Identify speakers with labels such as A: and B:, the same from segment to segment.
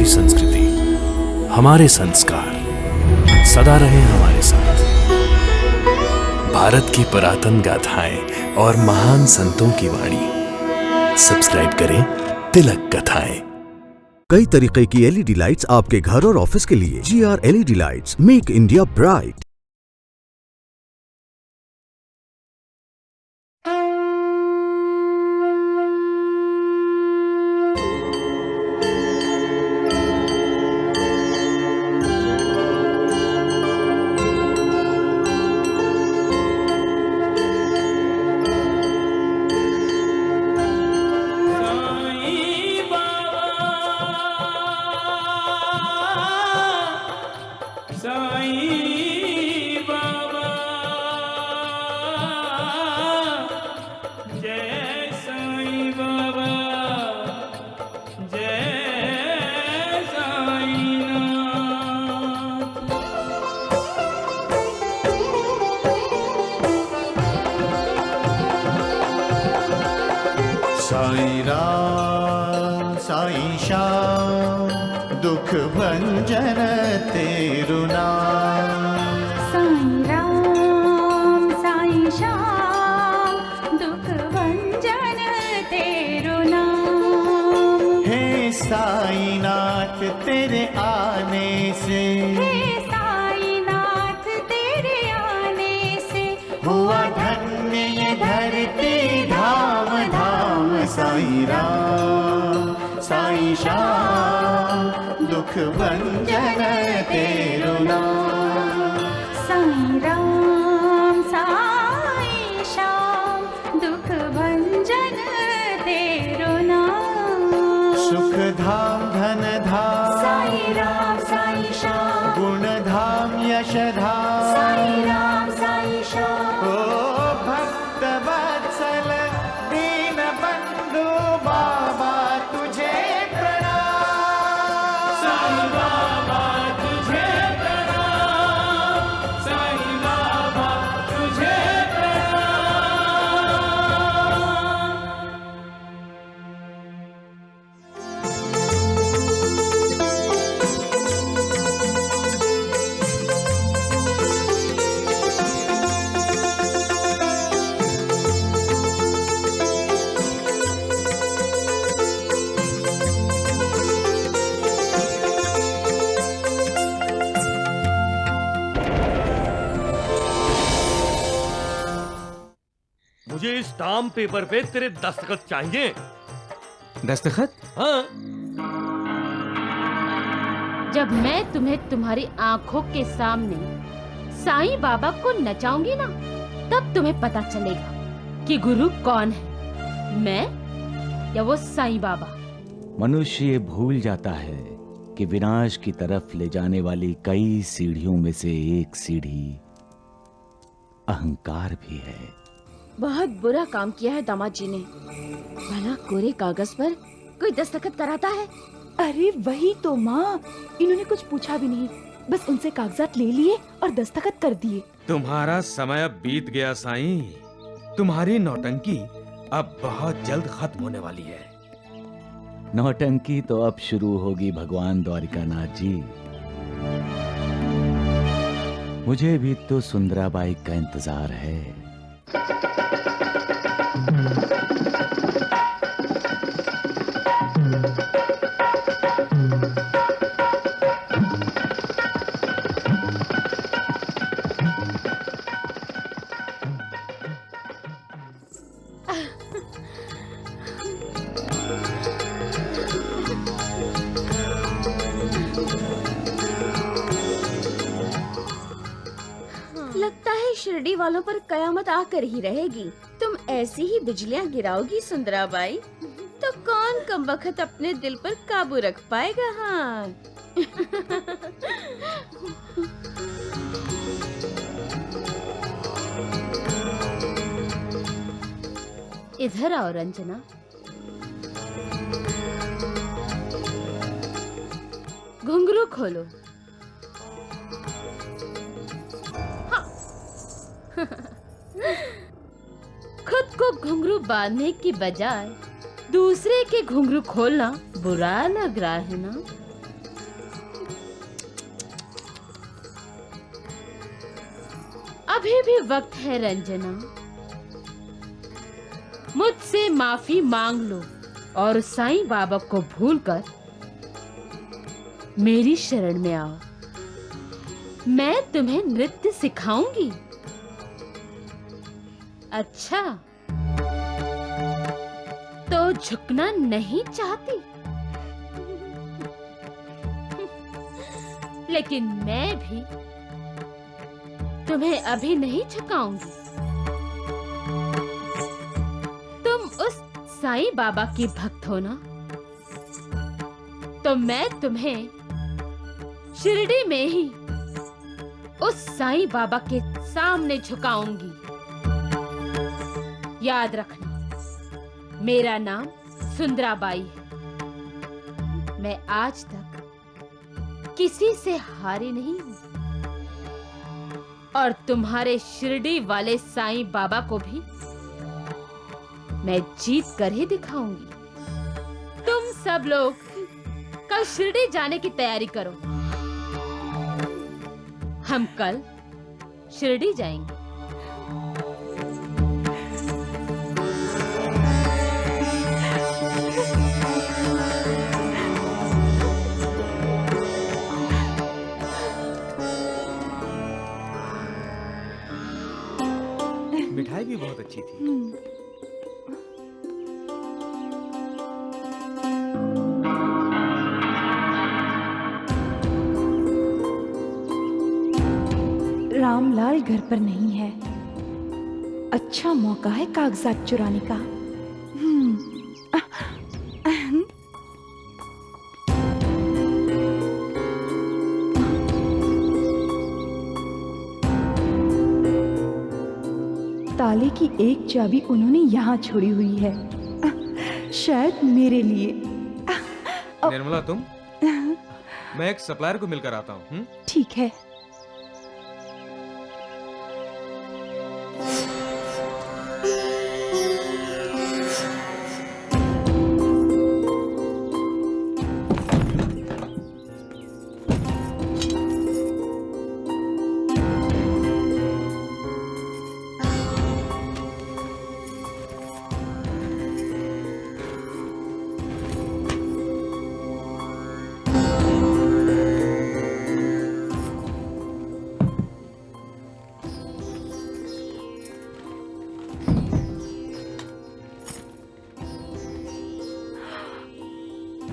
A: हमारी संस्कृति, हमारे संस्कार सदा रहे हमारे साथ। भारत की पुरातन गाथाएं और महान संतों की वाणी। सब्सक्राइब करें तिलक कथाएं।
B: कई तरीके की एलईडी लाइट्स आपके घर और ऑफिस के लिए। GR LED lights, make India bright.
C: Sai Ram Sai Shyam दुख भंजन तेरु नाम।
D: साईं राम साईं श्याम दुख भंजन तेरु नाम।
C: हे साईं नाथ तेरे आने से,
D: हे साईं नाथ तेरे आने से
C: हुआ धन्य ये धरती धाम धाम। साईं राम साईं श्याम दुख भंजन तेरु नाम।
D: साईं राम साईं श्याम दुख भंजन तेरु नाम।
C: सुख धाम धन धाम
D: साईं राम साईं श्याम
C: गुण धाम यश धाम।
D: साईं राम साईं श्याम
C: ओ भक्त वत्सल दीन बंधु बाबा तुझे प्रणाम। साईं बाबा तुझे प्रणाम। साईं बाबा तुझे प्रणाम।
E: मुझे इस स्टाम्प पेपर पे तेरे दस्तखत चाहिए।
F: दस्तखत?
E: हाँ।
G: जब मैं तुम्हें तुम्हारी आंखों के सामने साईं बाबा को नचाऊंगी ना, तब तुम्हें पता चलेगा कि गुरु कौन है, मैं या वो साईं बाबा।
F: मनुष्य ये भूल जाता है कि विनाश की तरफ ले जाने वाली कई सीढ़ियों में से एक सीढ़ी अहंकार भी है।
G: बहुत बुरा काम किया है दामाद जी ने। भला कोरे कागज पर कोई दस्तखत कराता है?
H: अरे वही तो माँ, इन्होंने कुछ पूछा भी नहीं, बस उनसे कागजात ले लिए और दस्तखत कर दिए।
I: तुम्हारा समय अब बीत गया साईं। तुम्हारी नौटंकी अब बहुत जल्द खत्म होने वाली है।
F: नौटंकी तो अब शुरू होगी भगवान द्वारिकानाथ जी। मुझे भी तो सुंदराबाई का इंतजार है।
G: लगता है शिरडी वालों पर कयामत आकर ही रहेगी। तुम ऐसी ही बिजलियां गिराओगी सुंदराबाई, तो कौन कमबख्त अपने दिल पर काबू रख पाएगा। हाँ। इधर आओ रंजना। घुंघरू खोलो। खुद को घुंघरू बांधने की बजाय दूसरे के घुंघरू खोलना बुरा लग रहा है ना? अभी भी वक्त है रंजना, मुझसे माफी मांग लो और साईं बाबा को भूलकर मेरी शरण में आओ। मैं तुम्हें नृत्य सिखाऊंगी। अच्छा, तो झुकना नहीं चाहती? लेकिन मैं भी तुम्हें अभी नहीं झुकाऊंगी। तुम उस साईं बाबा की भक्त हो ना, तो मैं तुम्हें शिरडी में ही उस साईं बाबा के सामने झुकाऊंगी। याद रखना, मेरा नाम सुंदराबाई है। मैं आज तक किसी से हारी नहीं हूं और तुम्हारे शिरडी वाले साईं बाबा को भी मैं जीत कर ही दिखाऊंगी। तुम सब लोग कल शिरडी जाने की तैयारी करो। हम कल शिरडी जाएंगे।
I: मिठाई भी बहुत अच्छी थी।
H: रामलाल घर पर नहीं है। अच्छा मौका है कागजात चुराने का। ताले की एक चाबी उन्होंने यहाँ छोड़ी हुई है, शायद मेरे लिए।
I: निर्मला, तुम? मैं एक सप्लायर को मिलकर आता हूँ।
H: ठीक है।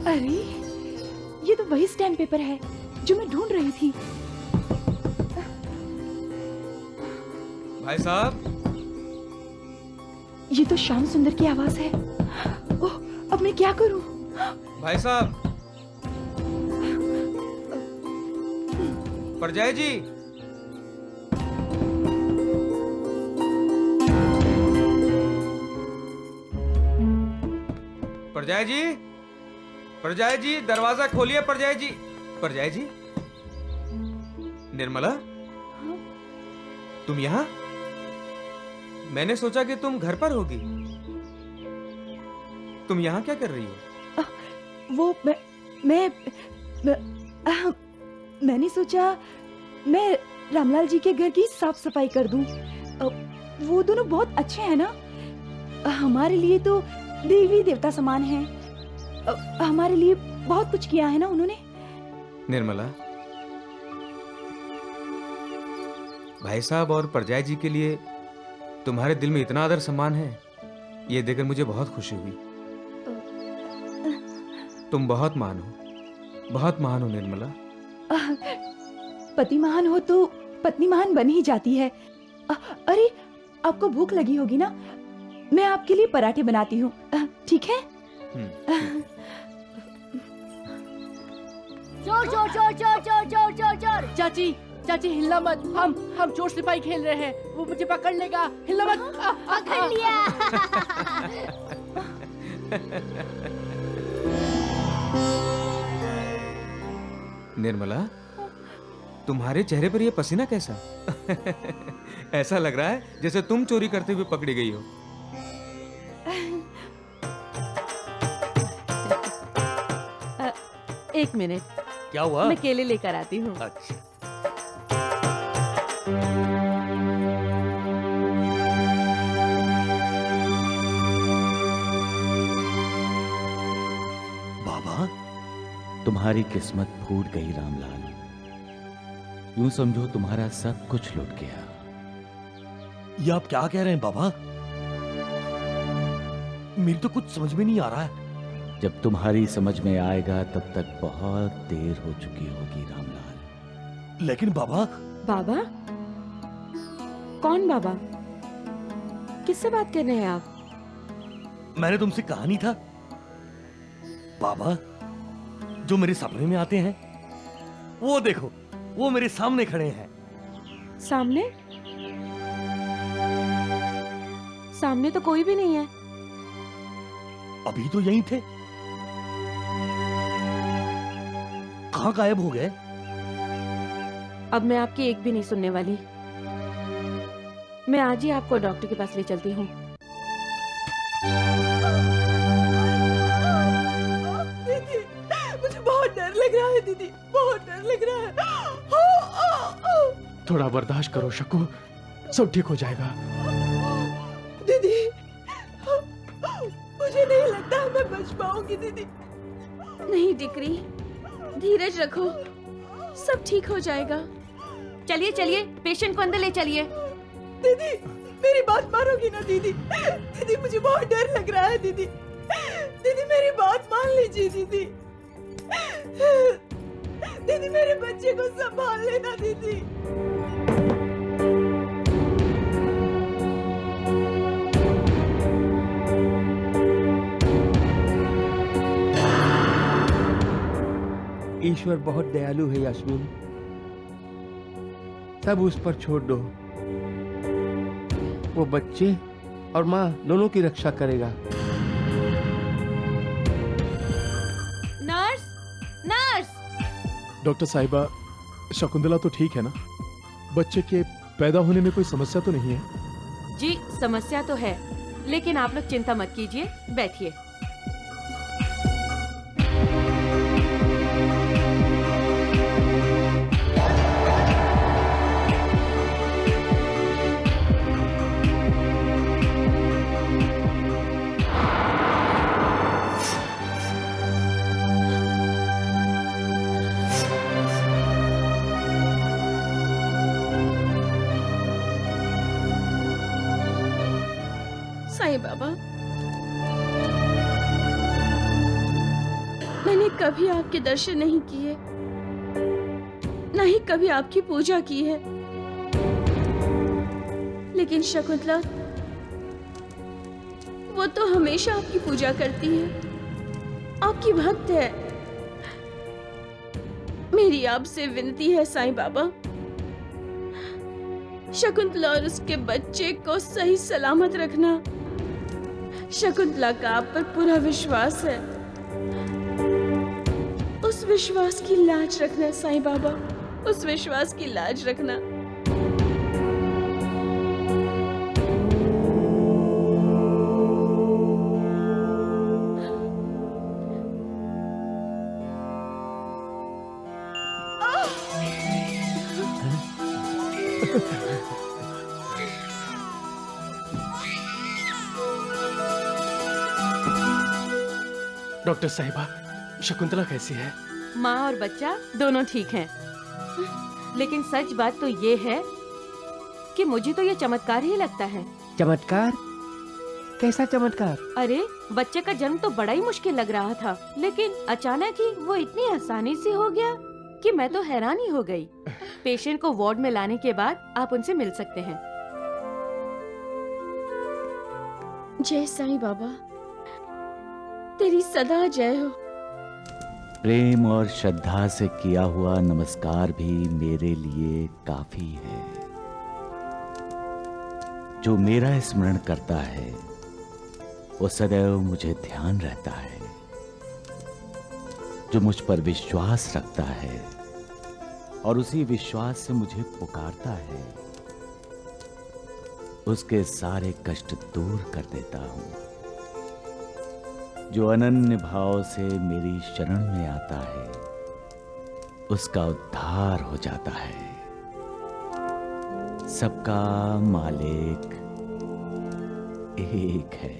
H: अरे, ये तो वही स्टैम्प पेपर है जो मैं ढूंढ रही थी।
I: भाई साहब,
H: ये तो श्याम सुंदर की आवाज है। ओह, अब मैं क्या करूं?
I: भाई साहब, परजाई जी। परजाई जी, परजाई जी, दरवाजा खोलिए। परजाई जी, परजाई जी। निर्मला, तुम यहाँ? मैंने सोचा कि तुम घर पर होगी। तुम यहाँ क्या कर रही हो?
H: वो मैंने सोचा मैं रामलाल जी के घर की साफ सफाई कर दूं। वो दोनों बहुत अच्छे हैं ना। हमारे लिए तो देवी देवता समान हैं। हमारे लिए बहुत कुछ किया है ना उन्होंने।
I: निर्मला, भाई साहब और परजाई जी के लिए तुम्हारे दिल में इतना आदर सम्मान है, ये देखकर मुझे बहुत खुशी हुई। तुम बहुत महान हो, बहुत महान हो निर्मला।
H: पति महान हो तो पत्नी महान बन ही जाती है। अरे, आपको भूख लगी होगी ना, मैं आपके लिए पराठे बनाती हूँ, ठीक है?
J: चोर चोर चोर चोर चोर चोर चोर चोर। चाची, चाची हिलना मत। हम चोर सिपाही खेल रहे हैं, वो मुझे पकड़ लेगा। हिलना मत। पकड़ लिया।
I: निर्मला, तुम्हारे चेहरे पर यह पसीना कैसा? ऐसा लग रहा है जैसे तुम चोरी करते हुए पकड़ी गई हो।
J: एक मिनट,
E: क्या हुआ?
J: मैं केले लेकर आती हूँ।
E: अच्छा। बाबा,
F: तुम्हारी किस्मत फूट गई रामलाल। यूं समझो तुम्हारा सब कुछ लुट गया।
E: ये आप क्या कह रहे हैं बाबा? मेरी तो कुछ समझ में नहीं आ रहा है।
F: जब तुम्हारी समझ में आएगा तब तक बहुत देर हो चुकी होगी रामलाल।
E: लेकिन बाबा।
K: बाबा? कौन बाबा? किससे बात कर रहे हैं आप?
E: मैंने तुमसे कहा नहीं था? बाबा जो मेरे सपने में आते हैं, वो देखो, वो मेरे सामने खड़े हैं।
K: सामने? सामने तो कोई भी नहीं है।
E: अभी तो यहीं थे, कहां गायब हो गए?
K: अब मैं आपकी एक भी नहीं सुनने वाली। मैं आज ही आपको डॉक्टर के पास ले चलती हूँ।
J: दीदी, मुझे बहुत डर लग रहा है दीदी, बहुत डर लग रहा है।
L: थोड़ा बर्दाश्त करो शकु, सब ठीक हो जाएगा।
J: दीदी, मुझे नहीं लगता मैं बच पाऊंगी दीदी।
K: नहीं डिक्री, धीरज रखो, सब ठीक हो जाएगा। चलिए चलिए, पेशेंट को अंदर ले चलिए।
J: दीदी, मेरी बात मानोगी ना दीदी? दीदी, मुझे बहुत डर लग रहा है दीदी। दीदी, मेरी बात मान लीजिए दीदी। दीदी, मेरे बच्चे को संभाल लेना दीदी।
M: ईश्वर बहुत दयालु है यास्मीन, सब उस पर छोड़ दो। वो बच्चे और माँ दोनों की रक्षा करेगा।
K: Nurse, nurse.
L: डॉक्टर साहिबा, शकुंतला तो ठीक है ना? बच्चे के पैदा होने में कोई समस्या तो नहीं है?
K: जी समस्या तो है, लेकिन आप लोग चिंता मत कीजिए, बैठिए। साईं बाबा, मैंने कभी आपके दर्शन नहीं किए, न ही कभी आपकी पूजा की है, लेकिन शकुंतला वो तो हमेशा आपकी पूजा करती है, आपकी भक्त है। मेरी आपसे विनती है साईं बाबा, शकुंतला और उसके बच्चे को सही सलामत रखना। शकुंतला का आप पर पूरा विश्वास है, उस विश्वास की लाज रखना साईं बाबा, उस विश्वास की लाज रखना।
L: डॉक्टर साहिबा, शकुंतला कैसी है?
K: माँ और बच्चा दोनों ठीक हैं, लेकिन सच बात तो ये है कि मुझे तो ये चमत्कार ही लगता है।
M: चमत्कार? कैसा चमत्कार?
K: अरे बच्चे का जन्म तो बड़ा ही मुश्किल लग रहा था, लेकिन अचानक ही वो इतनी आसानी से हो गया कि मैं तो हैरान ही हो गई। पेशेंट को वार्ड में लाने के बाद आप उनसे मिल सकते हैं। जय साईं बाबा, तेरी सदा जय हो।
F: प्रेम और श्रद्धा से किया हुआ नमस्कार भी मेरे लिए काफी है। जो मेरा स्मरण करता है वो सदैव मुझे ध्यान रहता है। जो मुझ पर विश्वास रखता है और उसी विश्वास से मुझे पुकारता है, उसके सारे कष्ट दूर कर देता हूं। जो अनन्य भाव से मेरी शरण में आता है, उसका उद्धार हो जाता है। सबका मालिक एक है।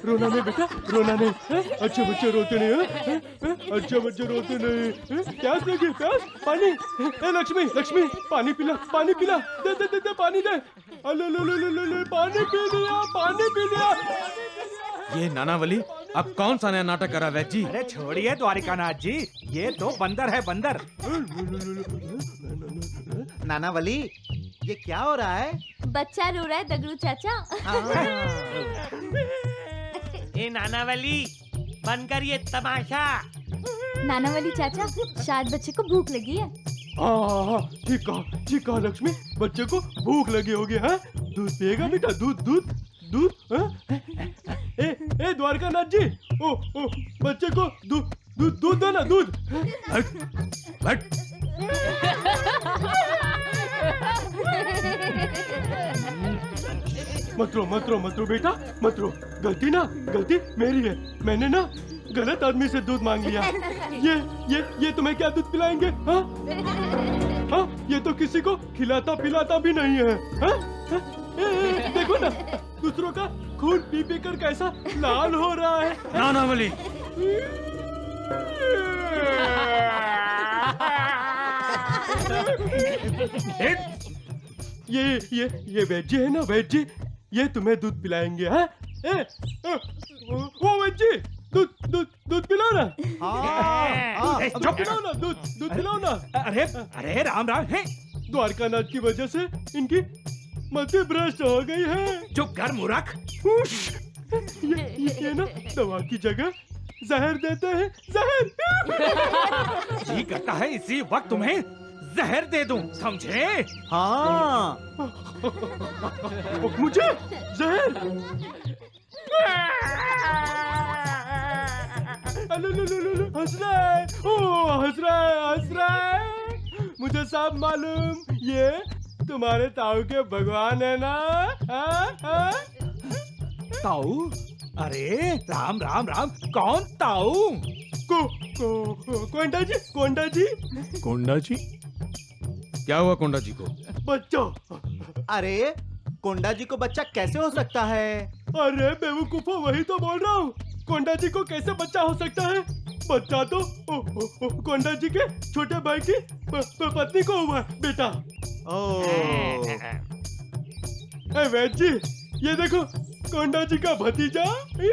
L: रोना नहीं बेटा, रोना नहीं। अच्छे बच्चे रोते नहीं हैं? अच्छे बच्चे रोते नहीं। प्यास लगी? प्यास? पानी? ए लक्ष्मी, लक्ष्मी, पानी पिला, पानी पिला। दे दे दे दे पानी दे। अले ले ले ले ले ले, पानी पी लिया, पानी पी लिया।
I: ये नानावली अब कौन सा नया नाटक करा वैद जी?
N: अरे छोड़िए द्वारिकानाथ जी, ये तो बंदर है बंदर। नानावली, ये क्या हो रहा है?
O: बच्चा रो रहा है दगड़ू चाचा।
P: ए नानावली, बंद कर ये तमाशा।
O: नानावली चाचा, शायद बच्चे को भूख लगी है।
L: हाँ, ठीक कहा लक्ष्मी, बच्चे को भूख लगी होगी है? दूध पिएगा बेटा? दूध दूध दूध? ए द्वारकानाथ जी, ओ बच्चे को दूध दूध दूध दो ना, दूध।
I: हट।
L: मत रो बेटा, मत रो। गलती मेरी है। मैंने ना गलत आदमी से दूध मांग लिया। ये तुम्हें क्या दूध पिलाएंगे? हाँ? ये तो किसी को खिलाता पिलाता भी नहीं है। हाँ? देखो ना, दूसरों का खून पी पी कर कैसा लाल हो रहा है।
I: नानावली,
L: ये वैद जी है ना, वैद जी, ये तुम्हें दूध पिलाएंगे। हाँ? वो वैद जी, दूध पिलाओ ना।
N: चुप
L: पिलाओ ना, दूध पिलाओ ना।
N: अरे राम राम है।
L: द्वारकानाथ की वजह से इनकी मति भ्रष्ट हो गई है।
N: चुप कर मूर्ख।
L: ये ना दवा की जगह जहर देते हैं, जहर।
N: जी करता है इसी वक्त तुम्हें जहर दे दूं, समझे?
L: हाँ। मुझे जहर? हंस रहा है। मुझे सब मालूम, ये तुम्हारे ताऊ के भगवान है ना?
N: ताऊ? अरे राम राम राम, कौन ताऊ?
L: कोंडा जी।
I: क्या हुआ कोंडा जी को?
L: बच्चा।
N: अरे कोंडा जी को बच्चा कैसे हो सकता है?
L: अरे बेवकूफो, वही तो बोल रहा हूँ। कोंडा जी को कैसे बच्चा हो सकता है? बच्चा तो कोंडा जी के छोटे भाई की पत्नी को हुआ बेटा। वैद जी, ये देखो कोंडा जी का भतीजा।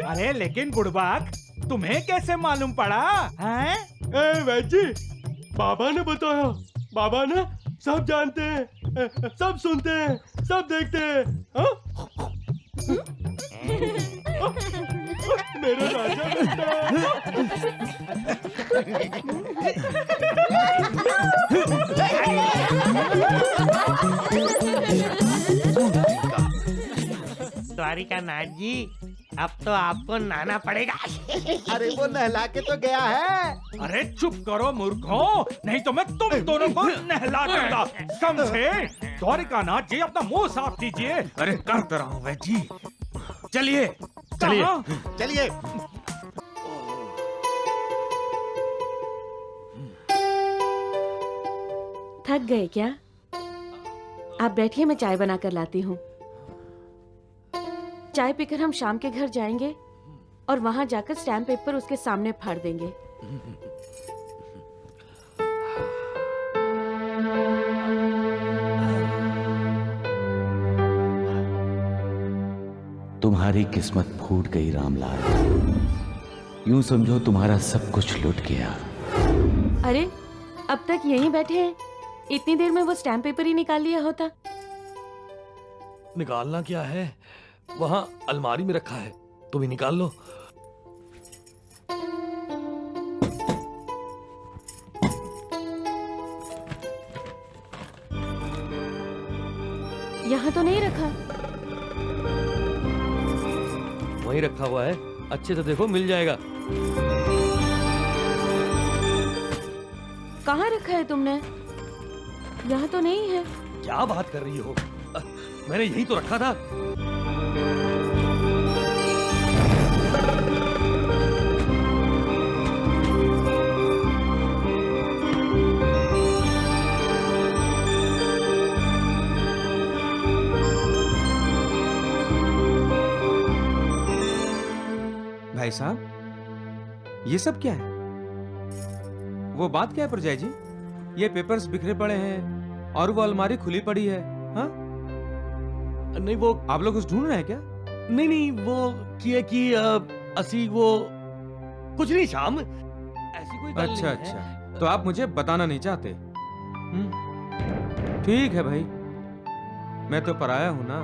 N: अरे लेकिन बुड़बाक, तुम्हें कैसे मालूम पड़ा? हैं?
L: वैद जी, बाबा ने बताया। बाबा ने सब जानते हैं, सब सुनते हैं, सब देखते हैं। मेरे राजा बेटा।
P: द्वारिकानाथ जी, अब तो आपको नहाना पड़ेगा।
N: अरे वो नहला के तो गया है। अरे चुप करो मूर्खों, नहीं तो मैं तुम दोनों को नहला दूंगा, समझे? द्वारिकानाथ जी, अपना मुंह साफ कीजिए।
I: अरे करता रहा हूँ वैद जी। चलिए।
K: थक गए क्या? आप बैठिए, मैं चाय बना कर लाती हूँ। चाय पीकर हम शाम के घर जाएंगे और वहां जाकर स्टैम्प पेपर उसके सामने फाड़ देंगे।
F: तुम्हारी किस्मत फूट गई रामलाल। यूं समझो तुम्हारा सब कुछ लुट गया।
K: अरे अब तक यहीं बैठे हैं, इतनी देर में वो स्टैम्प पेपर ही निकाल लिया होता।
E: निकालना क्या है, वहां अलमारी में रखा है, तुम ही निकाल लो।
K: यहाँ तो नहीं रखा।
E: वहीं रखा हुआ है, अच्छे से देखो, मिल जाएगा।
K: कहाँ रखा है तुमने? यहाँ तो नहीं है।
E: क्या बात कर रही हो? मैंने यही तो रखा था।
I: भाई साहब, ये सब क्या है? वो बात क्या है परजाई जी? ये पेपर्स बिखरे पड़े हैं और वो अलमारी खुली पड़ी है। हाँ?
E: नहीं, वो
I: आप लोग कुछ ढूंढ रहे हैं क्या?
E: नहीं नहीं, वो कि असी वो कुछ नहीं शाम, ऐसी कोई गल
I: अच्छा
E: नहीं है।
I: अच्छा, तो आप मुझे बताना नहीं चाहते? ठीक है भाई, मैं तो पराया हूं ना।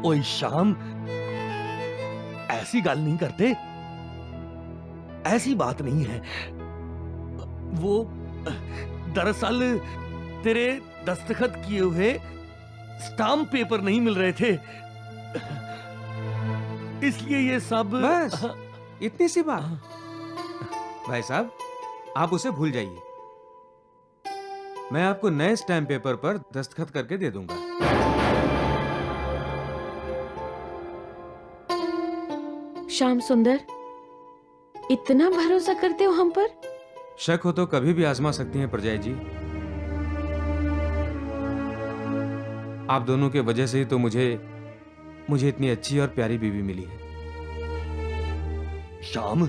E: ओए शाम, ऐसी गल नहीं करते, ऐसी बात नहीं है। वो दरअसल तेरे दस्तखत किए हुए स्टाम्प पेपर नहीं मिल रहे थे, इसलिए ये सब।
I: बस इतनी सी बात? भाई साहब, आप उसे भूल जाइए। मैं आपको नए स्टैम्प पेपर पर दस्तखत करके दे दूंगा।
K: श्याम सुंदर, इतना भरोसा करते हो हम पर?
I: शक हो तो कभी भी आजमा सकती हैं परजाई जी। आप दोनों के वजह से ही तो मुझे इतनी अच्छी और प्यारी बीवी मिली है।
E: शाम,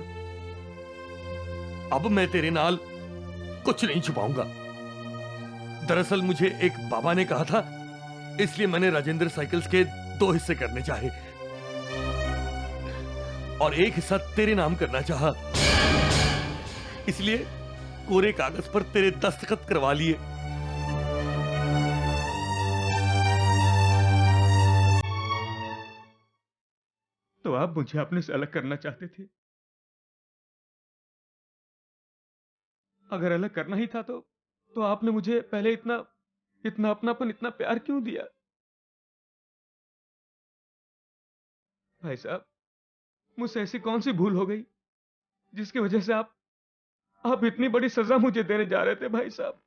E: अब मैं तेरे नाल कुछ नहीं छुपाऊंगा। दरअसल मुझे एक बाबा ने कहा था, इसलिए मैंने राजेंद्र साइकिल्स के 2 हिस्से करने चाहे और एक हिस्सा तेरे नाम करना चाहा, इसलिए कोरे कागज पर तेरे दस्तखत करवा लिए।
L: तो आप मुझे अपने से अलग करना चाहते थे। अगर अलग करना ही था तो आपने मुझे पहले इतना अपनापन, इतना प्यार क्यों दिया? भाई साहब, मुझसे ऐसी कौन सी भूल हो गई जिसकी वजह से आप इतनी बड़ी सजा मुझे देने जा रहे थे भाई साहब?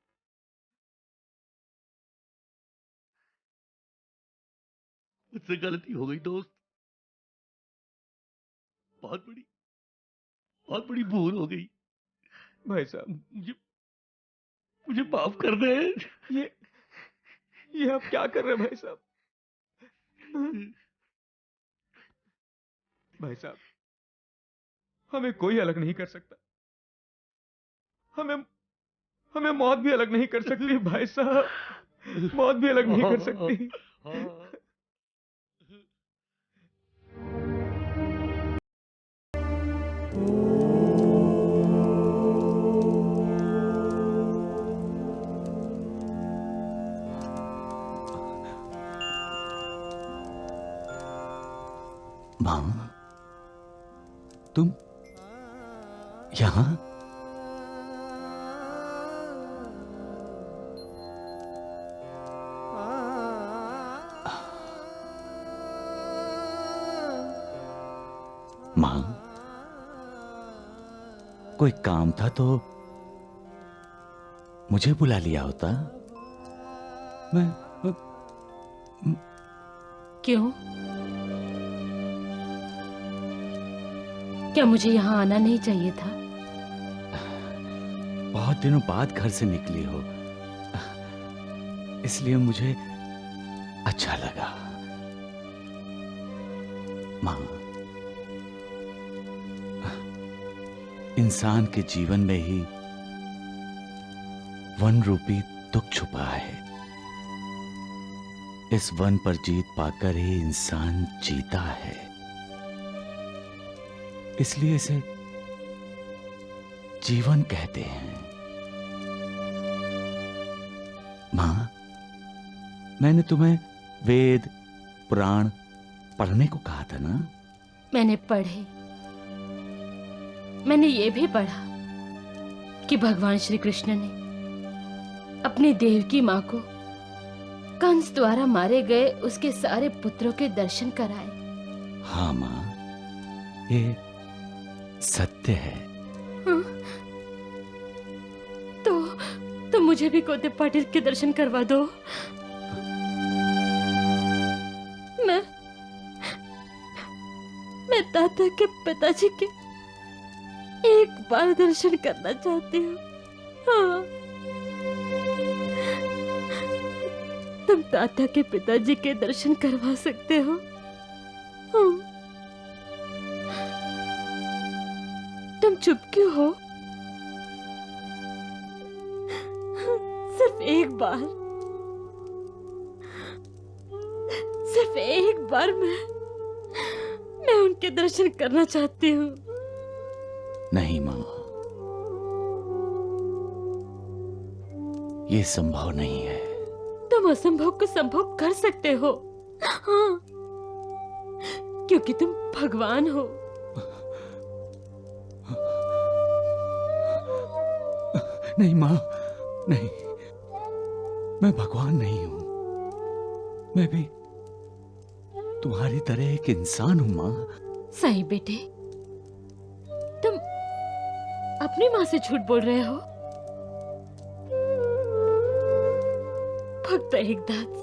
E: मुझसे गलती हो गई दोस्त, बहुत बड़ी भूल हो गई।
L: भाई साहब,
E: मुझे माफ कर दे।
L: ये आप क्या कर रहे हैं भाई साहब? भाई साहब, हमें कोई अलग नहीं कर सकता। हमें मौत भी अलग नहीं कर सकती भाई साहब, मौत भी अलग नहीं कर सकती।
F: मां, तुम यहां? मां, कोई काम था तो मुझे बुला लिया होता। मैं
G: क्यों? क्या मुझे यहाँ आना नहीं चाहिए था?
F: बहुत दिनों बाद घर से निकली हो, इसलिए मुझे अच्छा लगा। मां, इंसान के जीवन में ही वन रूपी दुख छुपा है। इस वन पर जीत पाकर ही इंसान जीता है, इसलिए इसे जीवन कहते हैं। मां, मैंने तुम्हें वेद पुराण पढ़ने को कहा था ना?
G: मैंने पढ़े। मैंने ये भी पढ़ा कि भगवान श्री कृष्ण ने अपनी देवकी मां को कंस द्वारा मारे गए उसके सारे पुत्रों के दर्शन कराए।
F: हाँ मां, ये सत्य है।
G: हाँ? तो मुझे भी कोते पाटिल के दर्शन करवा दो। मैं ताता के पिताजी के एक बार दर्शन करना चाहती हूँ। हाँ। तुम ताता के पिताजी के दर्शन करवा सकते हो? हाँ। चुप क्यों हो? सिर्फ एक बार मैं उनके दर्शन करना चाहती हूँ।
F: नहीं माँ, ये संभव नहीं है।
G: तुम असंभव को संभव कर सकते हो, हाँ, क्योंकि तुम भगवान हो।
F: नहीं माँ, नहीं, मैं भगवान नहीं हूं। मैं भी तुम्हारी तरह एक इंसान हूं माँ।
G: सही बेटे, तुम अपनी माँ से झूठ बोल रहे हो। फक्त एकदाच,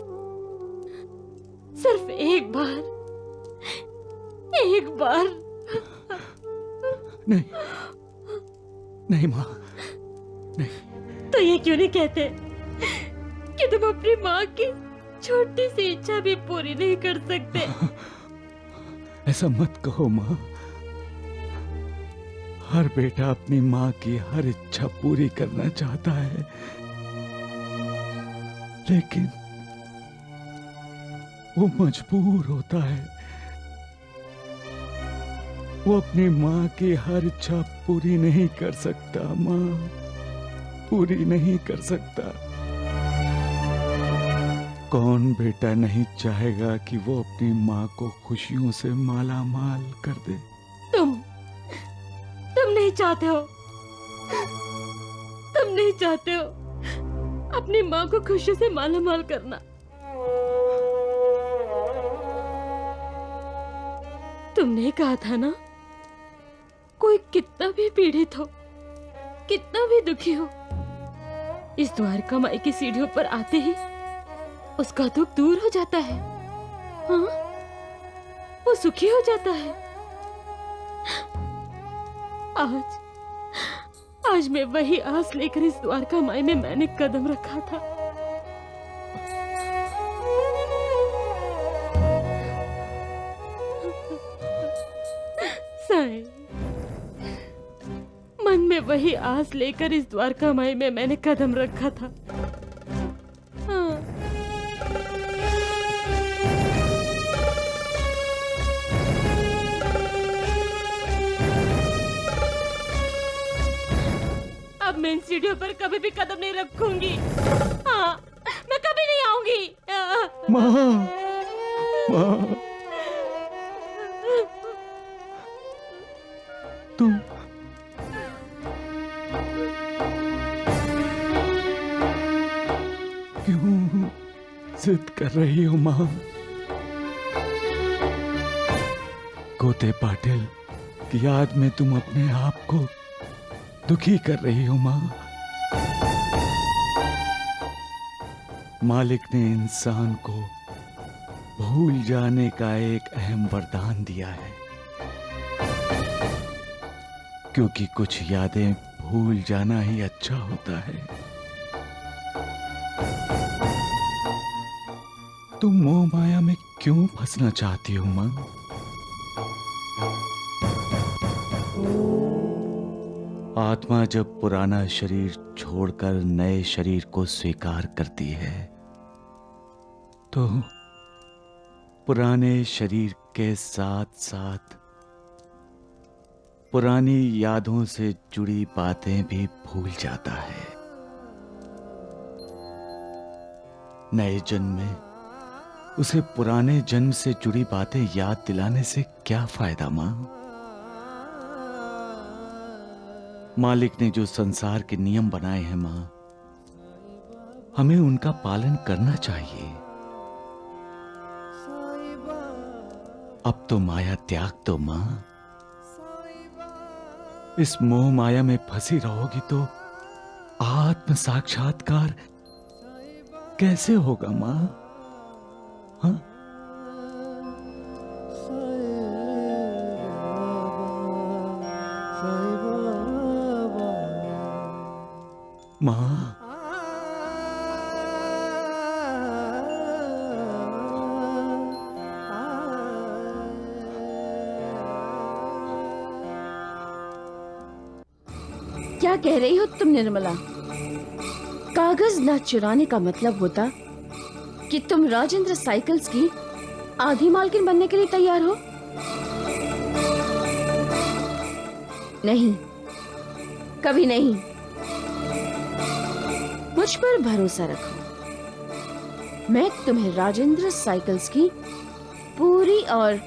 G: सिर्फ एक बार।
F: नहीं, नहीं माँ, नहीं।
G: तो ये क्यों नहीं कहते कि तुम अपनी माँ की छोटी सी इच्छा भी पूरी नहीं कर सकते?
F: ऐसा मत कहो माँ। हर बेटा अपनी माँ की हर इच्छा पूरी करना चाहता है, लेकिन वो मजबूर होता है। वो अपनी माँ की हर इच्छा पूरी नहीं कर सकता माँ, पूरी नहीं कर सकता। कौन बेटा नहीं चाहेगा कि वो अपनी माँ को खुशियों से माला माल कर दे?
G: तुम नहीं चाहते हो, तुम नहीं चाहते हो अपनी माँ को खुशी से माला माल करना। तुमने कहा था ना, कोई कितना भी पीड़ित हो, कितना भी दुखी हो, इस द्वारका माई की सीढ़ियों पर आते ही उसका दुख दूर हो जाता है। हाँ, वो सुखी हो जाता है। आज मैं वही आस लेकर इस द्वारका माई में मैंने कदम रखा था। साईं, मन में वही आस लेकर इस द्वारका माई में मैंने कदम रखा था। हाँ। अब मैं इन सीढ़ियों पर कभी भी कदम नहीं रखूंगी। हाँ, मैं कभी नहीं आऊंगी।
F: माँ, माँ, तुम क्यों जिद कर रही हो माँ? गोते पाटिल की याद में तुम अपने आप को दुखी कर रही हो माँ। मालिक ने इंसान को भूल जाने का एक अहम वरदान दिया है, क्योंकि कुछ यादें भूल जाना ही अच्छा होता है। तुम मोह माया में क्यों फंसना चाहती हो माँ? आत्मा जब पुराना शरीर छोड़कर नए शरीर को स्वीकार करती है, तो पुराने शरीर के साथ साथ पुरानी यादों से जुड़ी बातें भी भूल जाता है। नए जन्म में उसे पुराने जन्म से जुड़ी बातें याद दिलाने से क्या फायदा मां? मालिक ने जो संसार के नियम बनाए हैं मां, हमें उनका पालन करना चाहिए। अब तो माया त्याग दो मां। इस मोह माया में फंसी रहोगी तो आत्म साक्षात्कार कैसे होगा मां? हाँ? मां,
G: क्या कह रही हो तुम निर्मला? कागज ना चुराने का मतलब होता कि तुम राजेंद्र साइकिल्स की आधी मालकिन बनने के लिए तैयार हो? नहीं, कभी नहीं। मुझ पर भरोसा रखो, मैं तुम्हें राजेंद्र साइकिल्स की पूरी और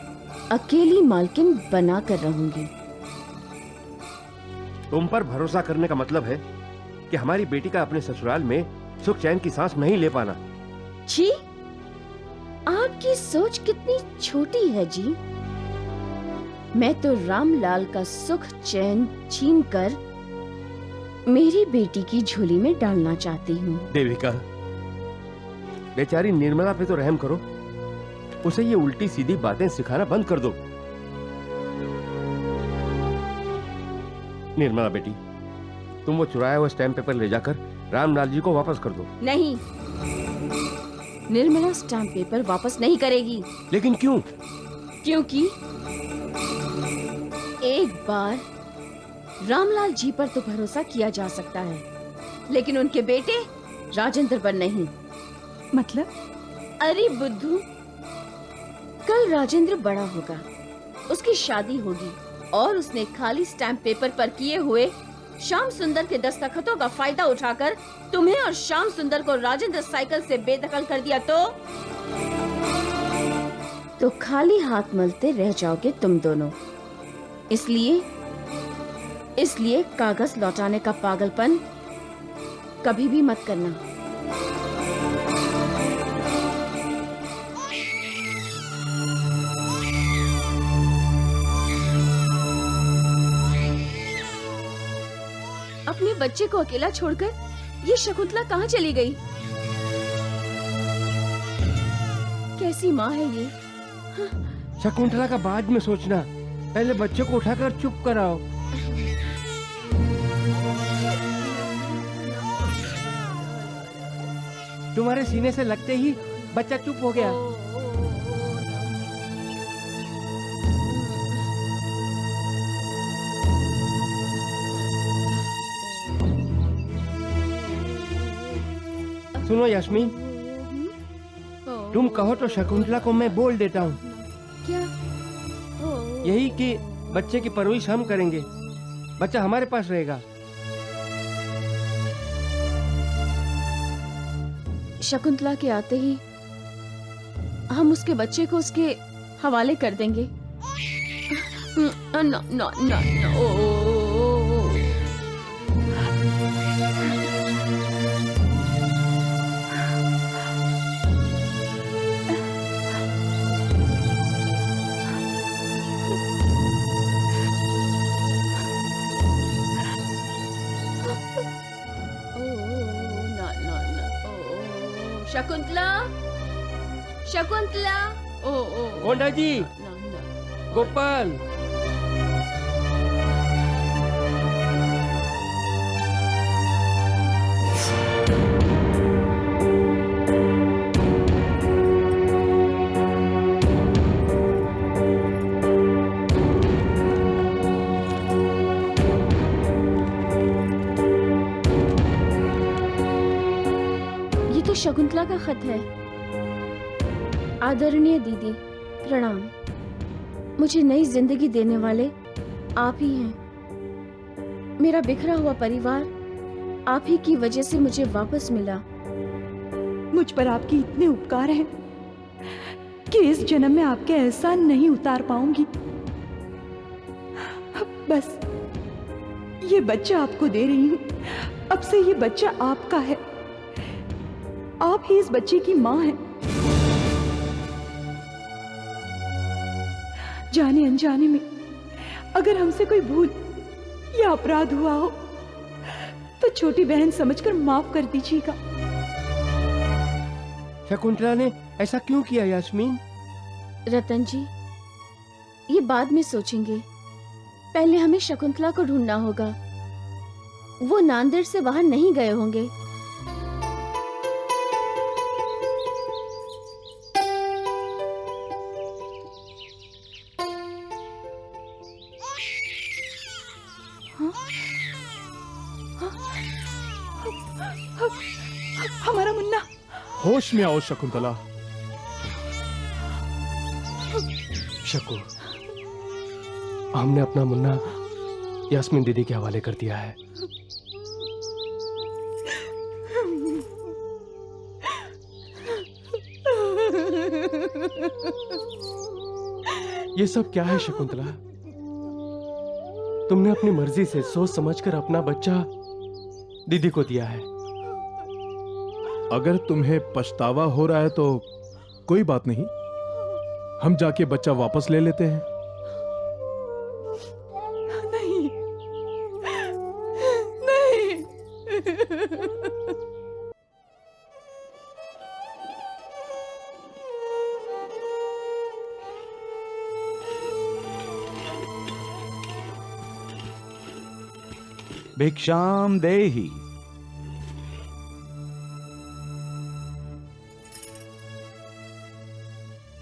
G: अकेली मालकिन बना कर रहूंगी।
M: तुम पर भरोसा करने का मतलब है कि हमारी बेटी का अपने ससुराल में सुख चैन की सांस नहीं ले पाना।
G: जी, आपकी सोच कितनी छोटी है जी। मैं तो रामलाल का सुख चैन छीनकर मेरी बेटी की झोली में डालना चाहती हूँ।
M: देविका, बेचारी निर्मला पे तो रहम करो, उसे ये उल्टी सीधी बातें सिखाना बंद कर दो। निर्मला बेटी, तुम वो चुराया हुआ स्टैम्प पेपर ले जाकर रामलाल जी को वापस कर दो।
G: नहीं, निर्मला स्टैम्प पेपर वापस नहीं करेगी।
M: लेकिन क्यों?
G: क्योंकि एक बार रामलाल जी पर तो भरोसा किया जा सकता है, लेकिन उनके बेटे राजेंद्र पर नहीं।
H: मतलब?
G: अरे बुद्धू, कल राजेंद्र बड़ा होगा, उसकी शादी होगी और उसने खाली स्टैम्प पेपर पर किए हुए श्याम सुंदर के दस्तखतों का फायदा उठाकर तुम्हें और श्याम सुंदर को राजेंद्र साइकिल से बेदखल कर दिया तो खाली हाथ मलते रह जाओगे तुम दोनों। इसलिए कागज लौटाने का पागलपन कभी भी मत करना। अपने बच्चे को अकेला छोड़कर ये शकुंतला कहाँ चली गई? कैसी माँ है ये?
M: शकुंतला का बाद में सोचना, पहले बच्चे को उठाकर चुप कराओ। तुम्हारे सीने से लगते ही बच्चा चुप हो गया। सुनो यास्मीन, तुम कहो तो शकुंतला को मैं बोल देता हूँ।
G: क्या?
M: यही कि बच्चे की परवरिश हम करेंगे, बच्चा हमारे पास रहेगा।
G: शकुंतला के आते ही हम उसके बच्चे को उसके हवाले कर देंगे। न, न, न, न, शकुंतला, शकुंतला,
M: गोंडा जी, गोपाल,
G: शकुंतला का खत है। आदरणीय दीदी, प्रणाम। मुझे नई जिंदगी देने वाले आप ही हैं। मेरा बिखरा हुआ परिवार आप ही की वजह से मुझे वापस मिला।
H: मुझ पर आपके इतने उपकार हैं कि इस जन्म में आपके एहसान नहीं उतार पाऊंगी। बस ये बच्चा आपको दे रही हूँ। अब से ये बच्चा आपका है। आप ही इस बच्चे की माँ हैं। जाने अनजाने में अगर हमसे कोई भूल या अपराध हुआ हो तो छोटी बहन समझकर माफ कर दीजिएगा।
M: शकुंतला ने ऐसा क्यों किया यास्मीन?
G: रतन जी, ये बाद में सोचेंगे। पहले हमें शकुंतला को ढूंढना होगा। वो नांदेड़ से बाहर नहीं गए होंगे।
Q: होश में आओ शकुंतला।
L: शकु, हमने अपना मुन्ना यास्मीन दीदी के हवाले कर दिया है। ये सब क्या है शकुंतला? तुमने अपनी मर्जी से सोच समझकर अपना बच्चा दीदी को दिया है।
Q: अगर तुम्हें पछतावा हो रहा है तो कोई बात नहीं, हम जाके बच्चा वापस ले लेते हैं।
H: नहीं, नहीं।
F: भिक्षाम देहि।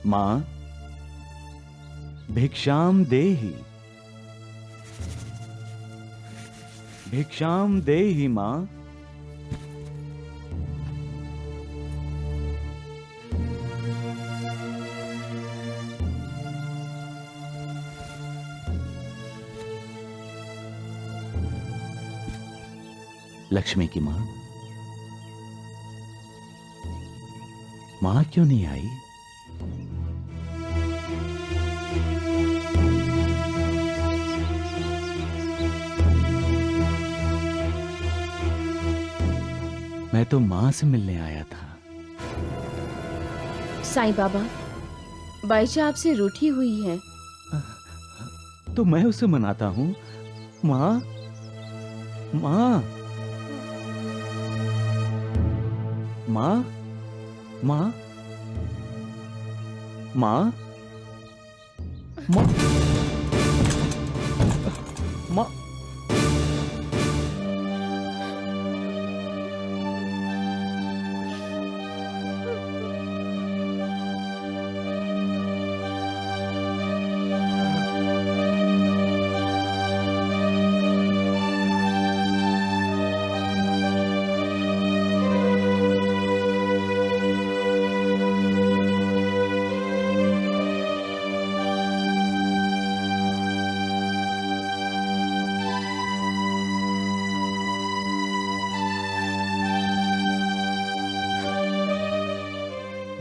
F: मां, भिक्षाम देहि। भिक्षाम देहि मां। लक्ष्मी की मां, मां क्यों नहीं आई? मैं तो मां से मिलने आया था।
G: साईं बाबा, बाईजा आपसे रूठी हुई है।
F: तो मैं उसे मनाता हूं। मां, मां, मां, मां, मां, मां, मां।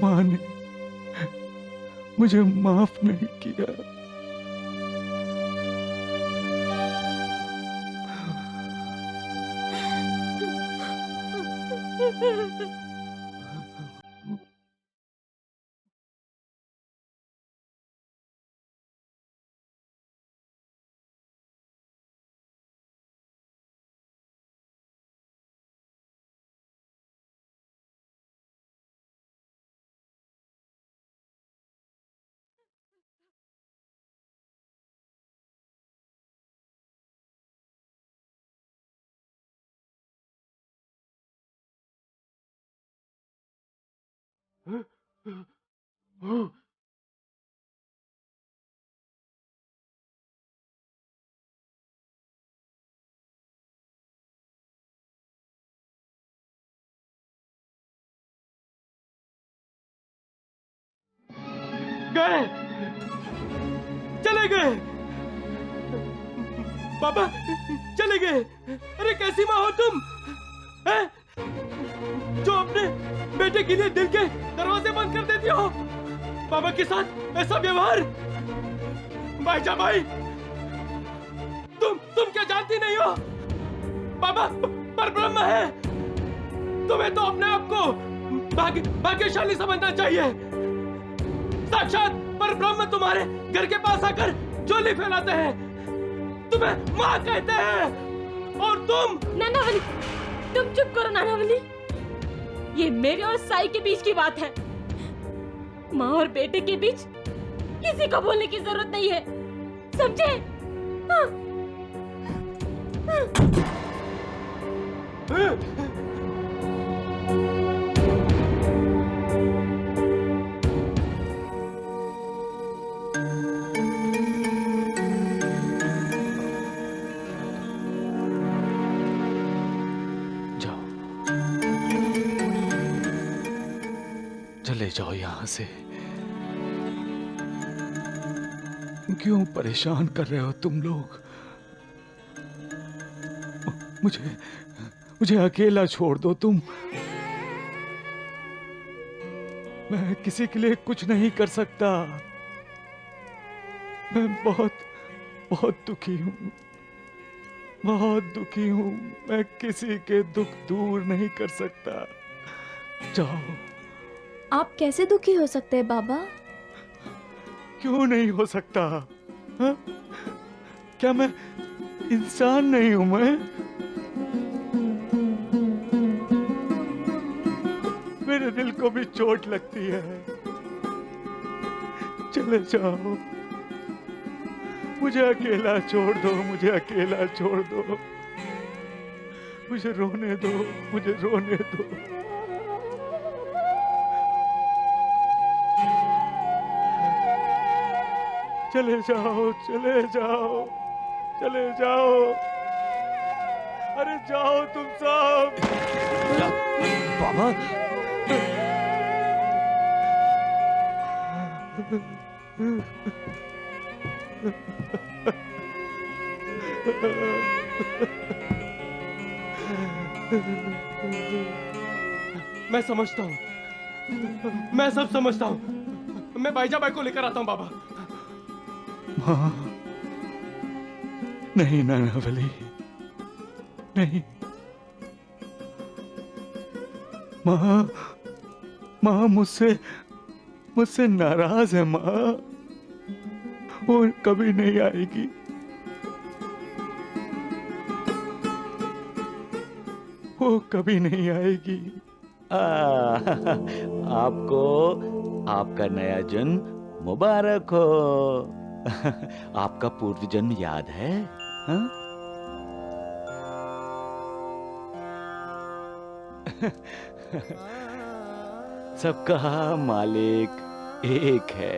R: मां ने मुझे माफ नहीं किया।
L: गए, चले गए बाबा, चले गए। अरे कैसी माँ हो तुम, हैं? जो अपने बेटे के लिए दिल के दरवाजे बंद कर देती हो। बाबा के साथ ऐसा व्यवहार। भाईजा भाई, तुम क्या जानती नहीं हो? बाबा परब्रह्म है। तुम्हें तो अपने आप को भाग्यशाली समझना चाहिए। साक्षात परब्रह्म तुम्हारे घर के पास आकर झोली फैलाते हैं, तुम्हें माँ कहते हैं, और तुम।
G: नानावली, तुम चुप करो नानावली। ये मेरे और साई के बीच की बात है। माँ और बेटे के बीच किसी को बोलने की जरूरत नहीं है, समझे? हाँ।
R: चले जाओ यहाँ से। क्यों परेशान कर रहे हो तुम लोग? मुझे अकेला छोड़ दो तुम। मैं किसी के लिए कुछ नहीं कर सकता। मैं बहुत दुखी हूँ, बहुत दुखी हूँ। मैं किसी के दुख दूर नहीं कर सकता। जाओ।
O: आप कैसे दुखी हो सकते हैं बाबा?
R: क्यों नहीं हो सकता? हा? क्या मैं इंसान नहीं हूं? मैं मेरे दिल को भी चोट लगती है। चले जाओ, मुझे अकेला छोड़ दो, मुझे अकेला छोड़ दो। मुझे रोने दो, मुझे रोने दो। चले जाओ, चले जाओ, चले जाओ। अरे जाओ तुम सब।
E: बाबा,
L: मैं समझता हूँ, मैं सब समझता हूँ। मैं बाईजाबाई को लेकर आता हूँ बाबा।
R: माँ, नहीं नानावली, नहीं। माँ, माँ मुझसे नाराज है माँ। वो कभी नहीं आएगी। वो कभी नहीं आएगी।
F: आपको आपका नया जन्म मुबारक हो। आपका पूर्व जन्म याद है? हाँ? सबका मालिक एक है।